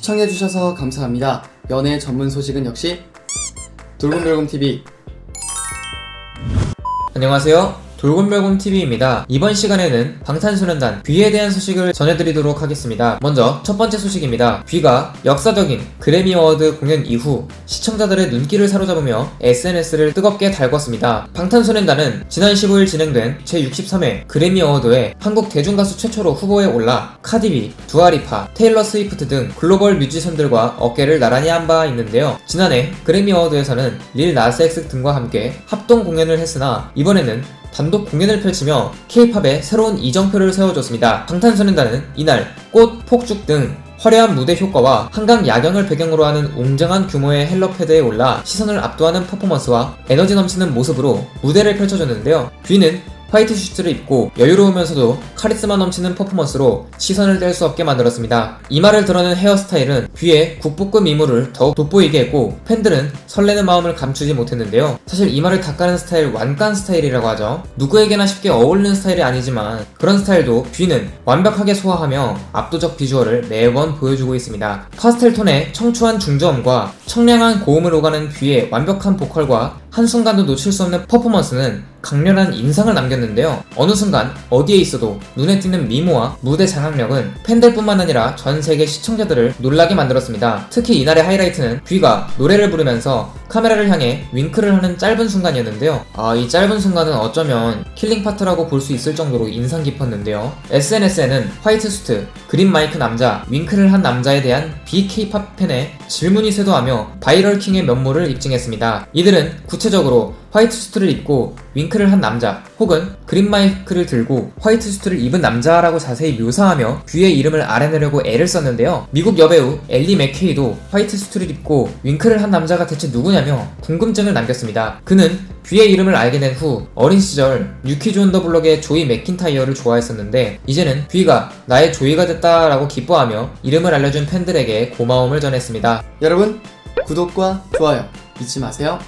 시청해주셔서 감사합니다. 연애 전문 소식은 역시 돌곰별곰TV. 안녕하세요. 돌곰별곰TV입니다. 이번 시간에는 방탄소년단 V에 대한 소식을 전해드리도록 하겠습니다. 먼저 첫 번째 소식입니다. V가 역사적인 그래미 어워드 공연 이후 시청자들의 눈길을 사로잡으며 SNS를 뜨겁게 달궜습니다. 방탄소년단은 지난 15일 진행된 제63회 그래미 어워드에 한국 대중가수 최초로 후보에 올라 카디비, 두아리파, 테일러 스위프트 등 글로벌 뮤지션들과 어깨를 나란히 한 바 있는데요. 지난해 그래미 어워드에서는 릴 나스 엑스 등과 함께 합동 공연을 했으나 이번에는 단독 공연을 펼치며 K-팝에 새로운 이정표를 세워줬습니다. 방탄소년단은 이날 꽃, 폭죽 등 화려한 무대 효과와 한강 야경을 배경으로 하는 웅장한 규모의 헬로패드에 올라 시선을 압도하는 퍼포먼스와 에너지 넘치는 모습으로 무대를 펼쳐줬는데요. V는 화이트 슈트를 입고 여유로우면서도 카리스마 넘치는 퍼포먼스로 시선을 뗄 수 없게 만들었습니다. 이마를 드러낸 헤어스타일은 V의 국보급 미모를 더욱 돋보이게 했고 팬들은 설레는 마음을 감추지 못했는데요. 사실 이마를 닦아낸 스타일 완간 스타일이라고 하죠. 누구에게나 쉽게 어울리는 스타일이 아니지만 그런 스타일도 V는 완벽하게 소화하며 압도적 비주얼을 매번 보여주고 있습니다. 파스텔 톤의 청초한 중저음과 청량한 고음을 오가는 V의 완벽한 보컬과 한순간도 놓칠 수 없는 퍼포먼스는 강렬한 인상을 남겼는데요. 어느 순간 어디에 있어도 눈에 띄는 미모와 무대 장악력은 팬들뿐만 아니라 전 세계 시청자들을 놀라게 만들었습니다. 특히 이날의 하이라이트는 V가 노래를 부르면서 카메라를 향해 윙크를 하는 짧은 순간이었는데요. 이 짧은 순간은 어쩌면 킬링 파트라고 볼 수 있을 정도로 인상 깊었는데요. SNS에는 화이트 수트, 그린 마이크 남자, 윙크를 한 남자에 대한 BK-팝 팬의 질문이 쇄도하며 바이럴 킹의 면모를 입증했습니다. 이들은 구체적으로 화이트 수트를 입고 윙크를 한 남자 혹은 그린 마이크를 들고 화이트 수트를 입은 남자라고 자세히 묘사하며 V의 이름을 알아내려고 애를 썼는데요. 미국 여배우 엘리 맥케이도 화이트 수트를 입고 윙크를 한 남자가 대체 누구냐며 궁금증을 남겼습니다. 그는 V의 이름을 알게 된 후 어린 시절 뉴키즈 온 더 블럭의 조이 맥킨타이어를 좋아했었는데 이제는 V가 나의 조이가 됐다라고 기뻐하며 이름을 알려준 팬들에게 고마움을 전했습니다. 여러분 구독과 좋아요 잊지 마세요.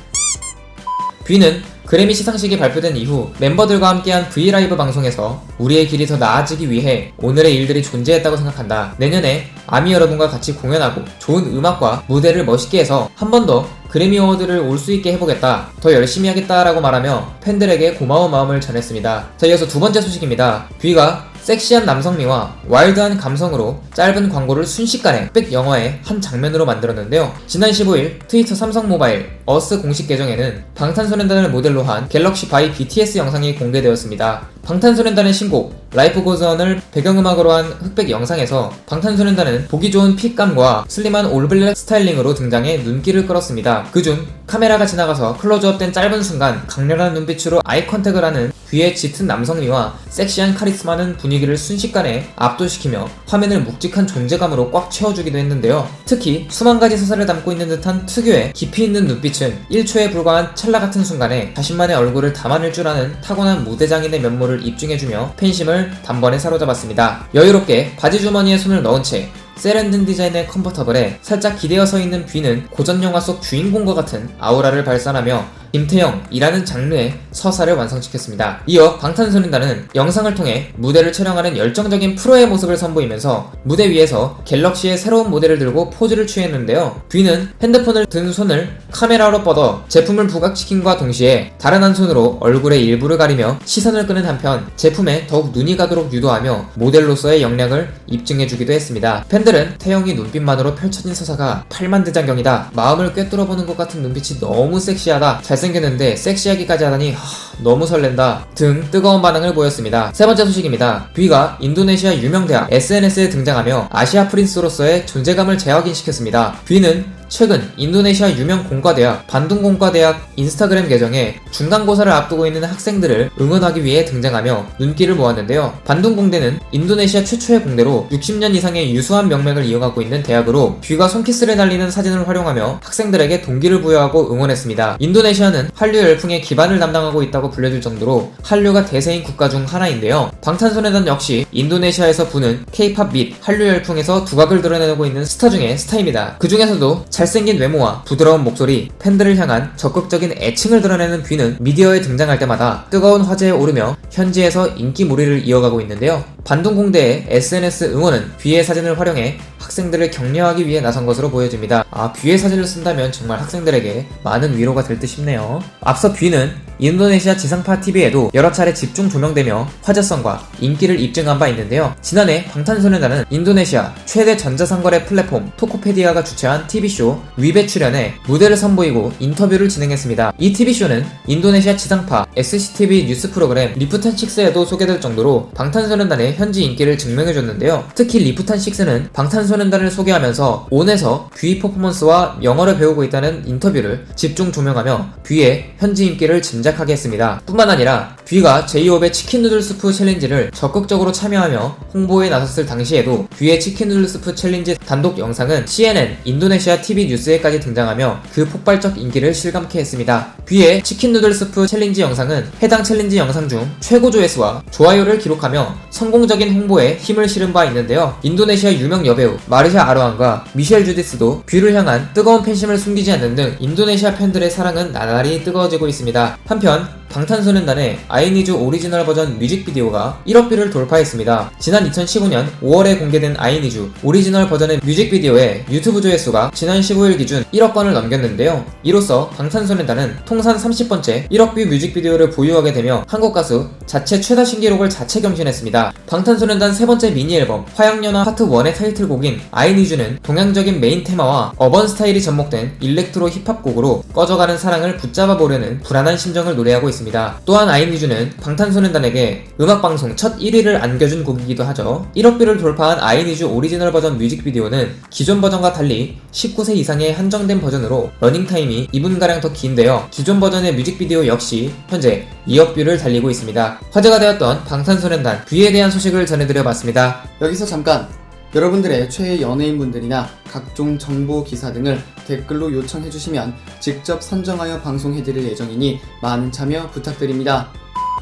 V는 그래미 시상식이 발표된 이후 멤버들과 함께한 브이라이브 방송에서 우리의 길이 더 나아지기 위해 오늘의 일들이 존재했다고 생각한다. 내년에 아미 여러분과 같이 공연하고 좋은 음악과 무대를 멋있게 해서 한 번 더 그래미 어워드를 올 수 있게 해보겠다. 더 열심히 하겠다라고 말하며 팬들에게 고마운 마음을 전했습니다. 자, 이어서 두 번째 소식입니다. V가 섹시한 남성미와 와일드한 감성으로 짧은 광고를 순식간에 흑백 영화의 한 장면으로 만들었는데요. 지난 15일 트위터 삼성모바일 어스 공식 계정에는 방탄소년단을 모델로 한 갤럭시 바이 BTS 영상이 공개되었습니다. 방탄소년단의 신곡 라이프 고즈 온을 배경음악으로 한 흑백 영상에서 방탄소년단은 보기 좋은 핏감과 슬림한 올블랙 스타일링으로 등장해 눈길을 끌었습니다. 그중 카메라가 지나가서 클로즈업된 짧은 순간 강렬한 눈빛으로 아이 컨택을 하는 V의 짙은 남성미와 섹시한 카리스마는 분위기를 순식간에 압도시키며 화면을 묵직한 존재감으로 꽉 채워주기도 했는데요. 특히 수만 가지 서사를 담고 있는 듯한 특유의 깊이 있는 눈빛은 1초에 불과한 찰나 같은 순간에 자신만의 얼굴을 담아낼 줄 아는 타고난 무대장인의 면모를 입증해주며 팬심을 단번에 사로잡았습니다. 여유롭게 바지 주머니에 손을 넣은 채 세련된 디자인의 컨버터블에 살짝 기대어 서 있는 V는 고전 영화 속 주인공과 같은 아우라를 발산하며 김태형이라는 장르의 서사를 완성시켰습니다. 이어 방탄소년단은 영상을 통해 무대를 촬영하는 열정적인 프로의 모습을 선보이면서 무대 위에서 갤럭시의 새로운 모델을 들고 포즈를 취했는데요. V는 핸드폰을 든 손을 카메라로 뻗어 제품을 부각시킨과 동시에 다른 한 손으로 얼굴의 일부를 가리며 시선을 끄는 한편 제품에 더욱 눈이 가도록 유도하며 모델로서의 역량을 입증해주기도 했습니다. 팬들은 태형이 눈빛만으로 펼쳐진 서사가 팔만대장경이다, 마음을 꿰뚫어보는 것 같은 눈빛이 너무 섹시하다, 잘생겼는데 섹시하기까지 하다니 너무 설렌다 등 뜨거운 반응을 보였습니다. 세 번째 소식입니다. V가 인도네시아 유명 대학 SNS에 등장하며 아시아 프린스로서의 존재감을 재확인시켰습니다. V는 최근 인도네시아 유명 공과대학 반둥공과대학 인스타그램 계정에 중간고사를 앞두고 있는 학생들을 응원하기 위해 등장하며 눈길을 모았는데요. 반둥공대는 인도네시아 최초의 공대로 60년 이상의 유수한 명맥을 이어가고 있는 대학으로 V가 손키스를 날리는 사진을 활용하며 학생들에게 동기를 부여하고 응원했습니다. 인도네시아는 한류 열풍의 기반을 담당하고 있다고 불려질 정도로 한류가 대세인 국가 중 하나인데요. 방탄소년단 역시 인도네시아에서 부는 K-팝 및 한류 열풍에서 두각을 드러내고 있는 스타 중의 스타입니다. 그 중에서도 잘생긴 외모와 부드러운 목소리, 팬들을 향한 적극적인 애칭을 드러내는 뷔는 미디어에 등장할 때마다 뜨거운 화제에 오르며 현지에서 인기몰이를 이어가고 있는데요. 반둥공대의 SNS 응원은 뷔의 사진을 활용해 학생들을 격려하기 위해 나선 것으로 보여집니다. 뷔의 사진을 쓴다면 정말 학생들에게 많은 위로가 될 듯 싶네요. 앞서 뷔는 인도네시아 지상파 TV에도 여러 차례 집중 조명되며 화제성과 인기를 입증한 바 있는데요. 지난해 방탄소년단은 인도네시아 최대 전자상거래 플랫폼 토코페디아가 주최한 TV쇼 위베 출연해 무대를 선보이고 인터뷰를 진행했습니다. 이 TV쇼는 인도네시아 지상파 SCTV 뉴스 프로그램 리프탄6에도 소개될 정도로 방탄소년단의 현지 인기를 증명해줬는데요. 특히 리프탄6는 방탄소년단을 소개하면서 온에서 뷔 퍼포먼스와 영어를 배우고 있다는 인터뷰를 집중 조명하며 뷔의 현지 인기를 짐작하게 했습니다. 뿐만 아니라 뷔가 제이홉의 치킨 누들 스프 챌린지를 적극적으로 참여하며 홍보에 나섰을 당시에도 뷔의 치킨 누들 스프 챌린지 단독 영상은 CNN 인도네시아 TV 뉴스에까지 등장하며 그 폭발적 인기를 실감케 했습니다. 뷔의 치킨 누들 스프 챌린지 영상은 해당 챌린지 영상 중 최고 조회수와 좋아요를 기록하며 성공적인 홍보에 힘을 실은 바 있는데요. 인도네시아 유명 여배우 마르샤 아로안과 미셸 주디스도 뷔를 향한 뜨거운 팬심을 숨기지 않는 등 인도네시아 팬들의 사랑은 나날이 뜨거워지고 있습니다. 한편 방탄소년단의 I Need You 오리지널 버전 뮤직비디오가 1억 뷰를 돌파했습니다. 지난 2015년 5월에 공개된 I Need You 오리지널 버전의 뮤직비디오의 유튜브 조회수가 지난 15일 기준 1억 건을 넘겼는데요. 이로써 방탄소년단은 통산 30번째 1억 뷰 뮤직비디오를 보유하게 되며 한국 가수 자체 최다 신기록을 자체 경신했습니다. 방탄소년단 세 번째 미니 앨범 화양연화 파트 1의 타이틀곡인 I Need You는 동양적인 메인 테마와 어번 스타일이 접목된 일렉트로 힙합 곡으로 꺼져가는 사랑을 붙잡아 보려는 불안한 심정을 노래하고 있습니다. 또한 I Need You는 방탄소년단에게 음악방송 첫 1위를 안겨준 곡이기도 하죠. 1억 뷰를 돌파한 I Need You 오리지널 버전 뮤직비디오는 기존 버전과 달리 19세 이상의 한정된 버전으로 러닝타임이 2분가량 더 긴데요. 기존 버전의 뮤직비디오 역시 현재 2억 뷰를 달리고 있습니다. 화제가 되었던 방탄소년단 뷔에 대한 소식을 전해드려봤습니다. 여기서 잠깐! 여러분들의 최애 연예인분들이나 각종 정보 기사 등을 댓글로 요청해주시면 직접 선정하여 방송해드릴 예정이니 많은 참여 부탁드립니다.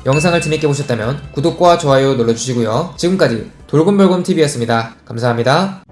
영상을 재밌게 보셨다면 구독과 좋아요 눌러주시고요. 지금까지 돌곰별곰TV였습니다. 감사합니다.